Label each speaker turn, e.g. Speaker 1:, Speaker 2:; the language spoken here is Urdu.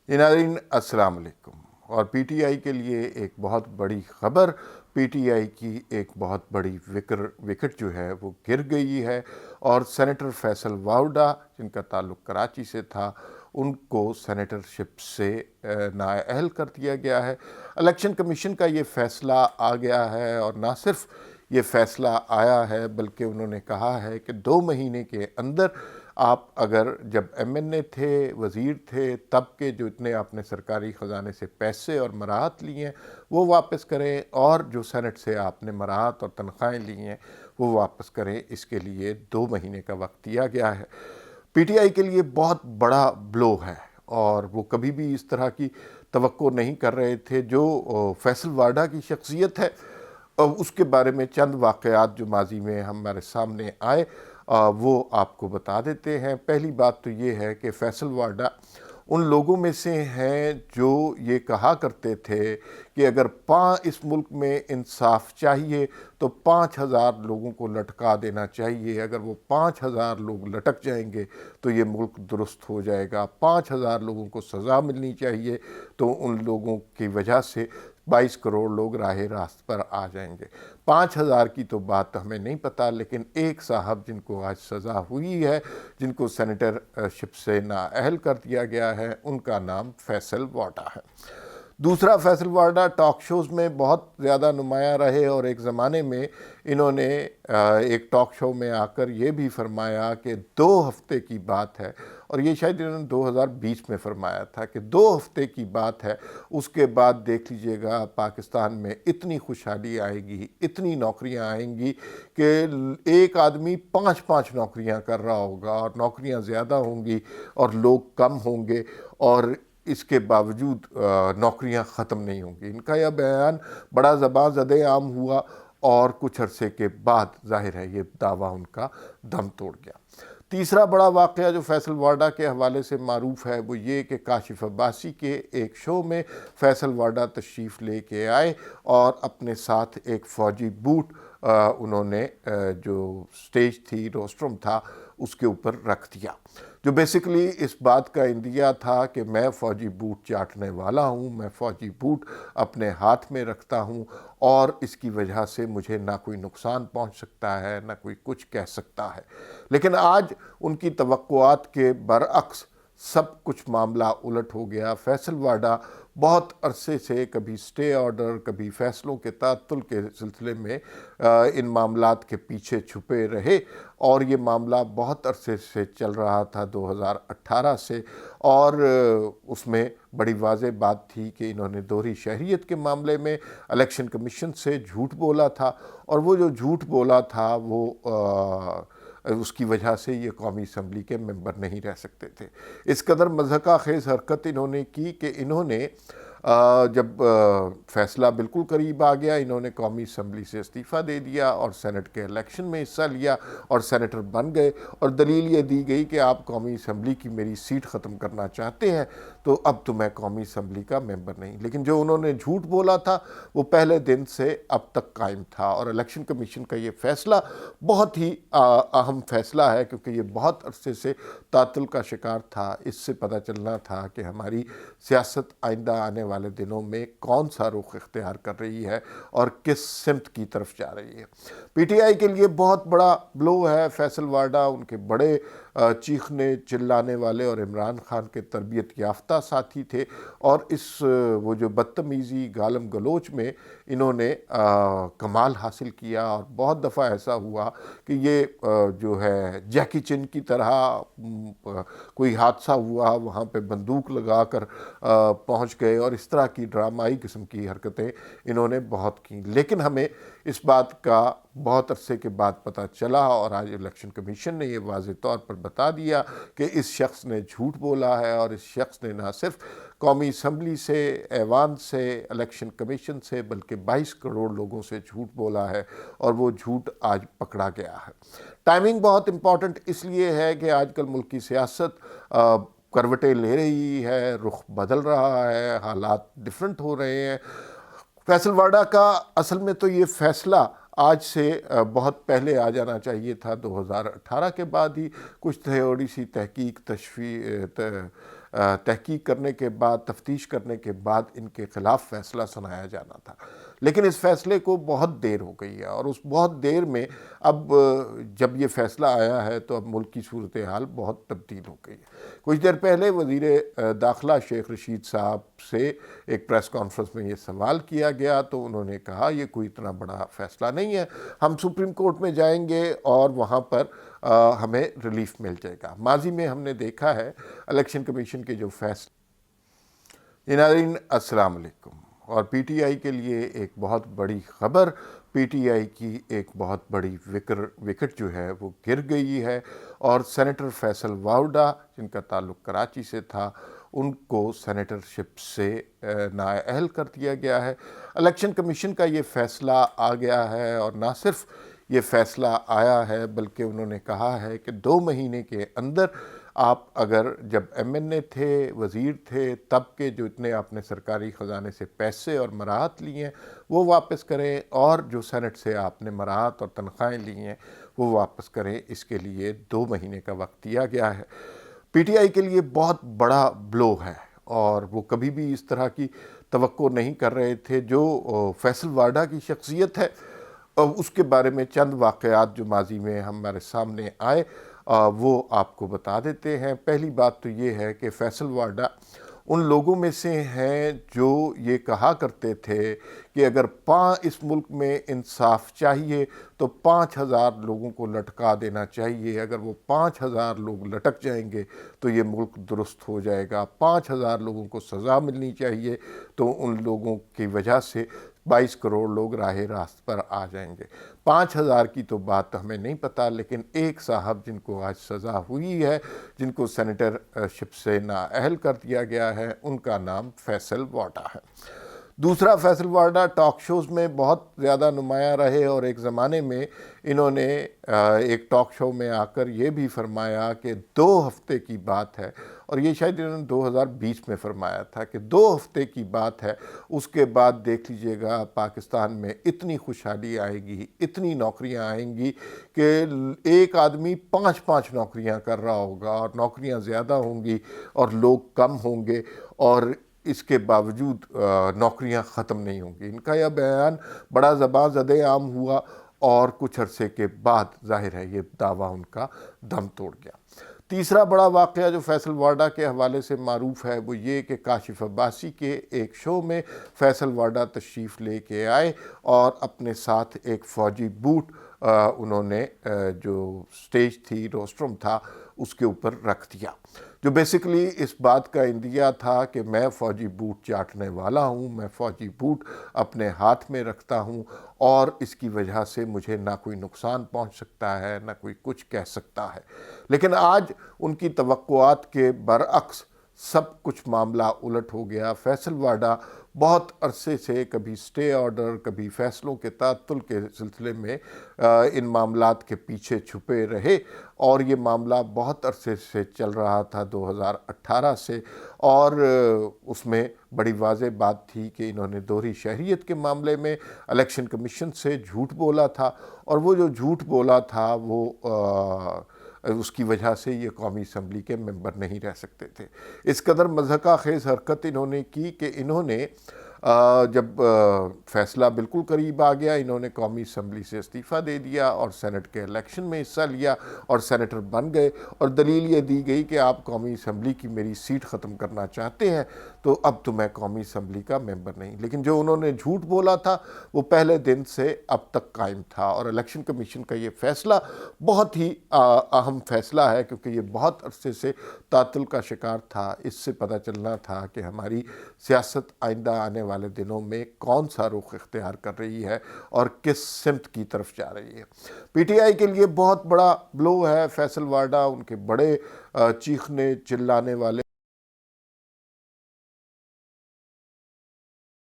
Speaker 1: ناظرین السلام علیکم۔ اور پی ٹی آئی کے لیے ایک بہت بڑی خبر، پی ٹی آئی کی ایک بہت بڑی وکٹ جو ہے وہ گر گئی ہے، اور سینیٹر فیصل وارڈا جن کا تعلق کراچی سے تھا ان کو سینیٹرشپ سے نااہل کر دیا گیا ہے۔ الیکشن کمیشن کا یہ فیصلہ آ گیا ہے، اور نہ صرف یہ فیصلہ آیا ہے بلکہ انہوں نے کہا ہے کہ 2 مہینے کے اندر آپ اگر جب ایم این اے تھے، وزیر تھے، تب کے جو اتنے آپ نے سرکاری خزانے سے پیسے اور مراحت لی ہیں وہ واپس کریں، اور جو سینٹ سے آپ نے مراحت اور تنخواہیں لی ہیں وہ واپس کریں۔ اس کے لیے 2 مہینے کا وقت دیا گیا ہے۔ پی ٹی آئی کے لیے بہت بڑا بلو ہے، اور وہ کبھی بھی اس طرح کی توقع نہیں کر رہے تھے۔ جو فیصل وارڈا کی شخصیت ہے، اس کے بارے میں چند واقعات جو ماضی میں ہمارے سامنے آئے وہ آپ کو بتا دیتے ہیں۔ پہلی بات تو یہ ہے کہ فیصل وارڈا ان لوگوں میں سے ہیں جو یہ کہا کرتے تھے کہ اگر اس ملک میں انصاف چاہیے تو 5,000 لوگوں کو لٹکا دینا چاہیے۔ اگر وہ 5,000 لوگ لٹک جائیں گے تو یہ ملک درست ہو جائے گا۔ 5,000 لوگوں کو سزا ملنی چاہیے تو ان لوگوں کی وجہ سے 22 کروڑ لوگ راہ راست پر آ جائیں گے۔ 5,000 کی تو بات ہمیں نہیں پتہ، لیکن ایک صاحب جن کو آج سزا ہوئی ہے، جن کو سینیٹر شپ سے نااہل کر دیا گیا ہے، ان کا نام فیصل وارڈا ہے۔ دوسرا، فیصل وارڈا ٹاک شوز میں بہت زیادہ نمایاں رہے، اور ایک زمانے میں انہوں نے ایک ٹاک شو میں آ کر یہ بھی فرمایا کہ 2 ہفتے کی بات ہے، اور یہ شاید انہوں نے 2020 میں فرمایا تھا کہ 2 ہفتے کی بات ہے، اس کے بعد دیکھ لیجئے گا پاکستان میں اتنی خوشحالی آئے گی، اتنی نوکریاں آئیں گی کہ ایک آدمی 5 نوکریاں کر رہا ہوگا، اور نوکریاں زیادہ ہوں گی اور لوگ کم ہوں گے، اور اس کے باوجود نوکریاں ختم نہیں ہوں گی۔ ان کا یہ بیان بڑا زباں زدِ عام ہوا، اور کچھ عرصے کے بعد ظاہر ہے یہ دعویٰ ان کا دم توڑ گیا۔ تیسرا بڑا واقعہ جو فیصل وارڈا کے حوالے سے معروف ہے وہ یہ کہ کاشف عباسی کے ایک شو میں فیصل وارڈا تشریف لے کے آئے، اور اپنے ساتھ ایک فوجی بوٹ انہوں نے جو سٹیج تھی، روسٹرم تھا، اس کے اوپر رکھ دیا، جو بیسیکلی اس بات کا اندیا تھا کہ میں فوجی بوٹ چاٹنے والا ہوں، میں فوجی بوٹ اپنے ہاتھ میں رکھتا ہوں، اور اس کی وجہ سے مجھے نہ کوئی نقصان پہنچ سکتا ہے، نہ کوئی کچھ کہہ سکتا ہے۔ لیکن آج ان کی توقعات کے برعکس سب کچھ معاملہ الٹ ہو گیا۔ فیصل وارڈا بہت عرصے سے کبھی سٹے آرڈر، کبھی فیصلوں کے تعطل کے سلسلے میں ان معاملات کے پیچھے چھپے رہے، اور یہ معاملہ بہت عرصے سے چل رہا تھا، 2018 سے، اور اس میں بڑی واضح بات تھی کہ انہوں نے دوہری شہریت کے معاملے میں الیکشن کمیشن سے جھوٹ بولا تھا، اور وہ جو جھوٹ بولا تھا وہ اس کی وجہ سے یہ قومی اسمبلی کے ممبر نہیں رہ سکتے تھے۔ اس قدر مضحکہ خیز حرکت انہوں نے کی کہ انہوں نے جب فیصلہ بالکل قریب آ گیا، انہوں نے قومی اسمبلی سے استعفیٰ دے دیا اور سینٹ کے الیکشن میں حصہ لیا اور سینیٹر بن گئے، اور دلیل یہ دی گئی کہ آپ قومی اسمبلی کی میری سیٹ ختم کرنا چاہتے ہیں تو اب تو میں قومی اسمبلی کا ممبر نہیں۔ لیکن جو انہوں نے جھوٹ بولا تھا وہ پہلے دن سے اب تک قائم تھا، اور الیکشن کمیشن کا یہ فیصلہ بہت ہی اہم فیصلہ ہے، کیونکہ یہ بہت عرصے سے تعطل کا شکار تھا۔ اس سے پتہ چلنا تھا کہ ہماری سیاست آئندہ آنے والے دنوں میں کون سا رخ اختیار کر رہی ہے اور کس سمت کی طرف جا رہی ہے۔ پی ٹی آئی کے لیے بہت بڑا بلو ہے۔ فیصل وارڈا ان کے بڑے چیخنے چلانے والے اور عمران خان کے تربیت یافتہ ساتھی تھے، اور وہ جو بدتمیزی گالم گلوچ میں انہوں نے کمال حاصل کیا، اور بہت دفعہ ایسا ہوا کہ یہ جو ہے جیکی چن کی طرح کوئی حادثہ ہوا، وہاں پہ بندوق لگا کر پہنچ گئے، اور اس طرح کی ڈرامائی قسم کی حرکتیں انہوں نے بہت کیں۔ لیکن ہمیں اس بات کا بہت عرصے کے بعد پتہ چلا، اور آج الیکشن کمیشن نے یہ واضح طور پر بتا دیا کہ اس شخص نے جھوٹ بولا ہے، اور اس شخص نے نہ صرف قومی اسمبلی سے، ایوان سے، الیکشن کمیشن سے، بلکہ 22 کروڑ لوگوں سے جھوٹ بولا ہے، اور وہ جھوٹ آج پکڑا گیا ہے۔ ٹائمنگ بہت امپورٹنٹ اس لیے ہے کہ آج کل ملک کی سیاست کروٹیں لے رہی ہے، رخ بدل رہا ہے، حالات ڈیفرنٹ ہو رہے ہیں۔ فیصل وارڈا کا اصل میں تو یہ فیصلہ آج سے بہت پہلے آ جانا چاہیے تھا، 2018 کے بعد ہی کچھ تھوڑی سی تحقیق تحقیق کرنے کے بعد، تفتیش کرنے کے بعد ان کے خلاف فیصلہ سنایا جانا تھا، لیکن اس فیصلے کو بہت دیر ہو گئی ہے، اور اس بہت دیر میں اب جب یہ فیصلہ آیا ہے تو اب ملک کی صورتحال بہت تبدیل ہو گئی ہے۔ کچھ دیر پہلے وزیر داخلہ شیخ رشید صاحب سے ایک پریس کانفرنس میں یہ سوال کیا گیا تو انہوں نے کہا یہ کوئی اتنا بڑا فیصلہ نہیں ہے، ہم سپریم کورٹ میں جائیں گے اور وہاں پر ہمیں ریلیف مل جائے گا۔ ماضی میں ہم نے دیکھا ہے الیکشن کمیشن کے جو فیصلے۔ ناظرین السلام علیکم، اور پی ٹی آئی کے لیے ایک بہت بڑی خبر، پی ٹی آئی کی ایک بہت بڑی وکٹ جو ہے وہ گر گئی ہے، اور سینیٹر فیصل واؤڈا جن کا تعلق کراچی سے تھا ان کو سینیٹرشپ سے نااہل کر دیا گیا ہے۔ الیکشن کمیشن کا یہ فیصلہ آ گیا ہے، اور نہ صرف یہ فیصلہ آیا ہے بلکہ انہوں نے کہا ہے کہ 2 مہینے کے اندر آپ اگر جب ایم این اے تھے، وزیر تھے، تب کے جو اتنے آپ نے سرکاری خزانے سے پیسے اور مراحت لی ہیں وہ واپس کریں، اور جو سینٹ سے آپ نے مراحت اور تنخواہیں لی ہیں وہ واپس کریں۔ اس کے لیے 2 مہینے کا وقت دیا گیا ہے۔ پی ٹی آئی کے لیے بہت بڑا بلو ہے، اور وہ کبھی بھی اس طرح کی توقع نہیں کر رہے تھے۔ جو فیصل واڈا کی شخصیت ہے اس کے بارے میں چند واقعات جو ماضی میں ہمارے سامنے آئے وہ آپ کو بتا دیتے ہیں۔ پہلی بات تو یہ ہے کہ فیصل واڈا ان لوگوں میں سے ہیں جو یہ کہا کرتے تھے کہ اگر اس ملک میں انصاف چاہیے تو 5,000 لوگوں کو لٹکا دینا چاہیے، اگر وہ 5,000 لوگ لٹک جائیں گے تو یہ ملک درست ہو جائے گا، 5,000 لوگوں کو سزا ملنی چاہیے تو ان لوگوں کی وجہ سے 22 کروڑ لوگ راہ راست پر آ جائیں گے۔ 5,000 کی تو بات ہمیں نہیں پتہ، لیکن ایک صاحب جن کو آج سزا ہوئی ہے، جن کو سینیٹر شپ سے نااہل کر دیا گیا ہے، ان کا نام فیصل واڈا ہے۔ دوسرا، فیصل واڈا ٹاک شوز میں بہت زیادہ نمایاں رہے، اور ایک زمانے میں انہوں نے ایک ٹاک شو میں آ کر یہ بھی فرمایا کہ 2 ہفتے کی بات ہے، اور یہ شاید انہوں نے 2020 میں فرمایا تھا کہ 2 ہفتے کی بات ہے، اس کے بعد دیکھ لیجئے گا پاکستان میں اتنی خوشحالی آئے گی، اتنی نوکریاں آئیں گی کہ ایک آدمی 5 نوکریاں کر رہا ہوگا، اور نوکریاں زیادہ ہوں گی اور لوگ کم ہوں گے، اور اس کے باوجود نوکریاں ختم نہیں ہوں گی۔ ان کا یہ بیان بڑا زباں زدِ عام ہوا، اور کچھ عرصے کے بعد ظاہر ہے یہ دعویٰ ان کا دم توڑ گیا۔ تیسرا بڑا واقعہ جو فیصل واڈا کے حوالے سے معروف ہے وہ یہ کہ کاشف عباسی کے ایک شو میں فیصل واڈا تشریف لے کے آئے، اور اپنے ساتھ ایک فوجی بوٹ انہوں نے جو سٹیج تھی، روسٹرم تھا، اس کے اوپر رکھ دیا، جو بیسیکلی اس بات کا اندیا تھا کہ میں فوجی بوٹ چاٹنے والا ہوں، میں فوجی بوٹ اپنے ہاتھ میں رکھتا ہوں، اور اس کی وجہ سے مجھے نہ کوئی نقصان پہنچ سکتا ہے، نہ کوئی کچھ کہہ سکتا ہے۔ لیکن آج ان کی توقعات کے برعکس سب کچھ معاملہ الٹ ہو گیا۔ فیصل واڈا بہت عرصے سے کبھی سٹے آرڈر، کبھی فیصلوں کے تعطل کے سلسلے میں ان معاملات کے پیچھے چھپے رہے، اور یہ معاملہ بہت عرصے سے چل رہا تھا، 2018 سے، اور اس میں بڑی واضح بات تھی کہ انہوں نے دوہری شہریت کے معاملے میں الیکشن کمیشن سے جھوٹ بولا تھا، اور وہ جو جھوٹ بولا تھا وہ اس کی وجہ سے یہ قومی اسمبلی کے ممبر نہیں رہ سکتے تھے۔ اس قدر مضحکہ خیز حرکت انہوں نے کی کہ انہوں نے جب فیصلہ بالکل قریب آ گیا، انہوں نے قومی اسمبلی سے استعفیٰ دے دیا اور سینٹ کے الیکشن میں حصہ لیا اور سینیٹر بن گئے، اور دلیل یہ دی گئی کہ آپ قومی اسمبلی کی میری سیٹ ختم کرنا چاہتے ہیں تو اب تو میں قومی اسمبلی کا ممبر نہیں۔ لیکن جو انہوں نے جھوٹ بولا تھا وہ پہلے دن سے اب تک قائم تھا، اور الیکشن کمیشن کا یہ فیصلہ بہت ہی اہم فیصلہ ہے، کیونکہ یہ بہت عرصے سے تعطل کا شکار تھا۔ اس سے پتہ چلنا تھا کہ ہماری سیاست آئندہ آنے والے دنوں میں کون سا رخ اختیار کر رہی ہے اور کس سمت کی طرف جا رہی ہے۔ پی ٹی آئی کے لیے بہت بڑا بلو ہے۔ فیصل واڈا ان کے بڑے چیخنے چلانے والے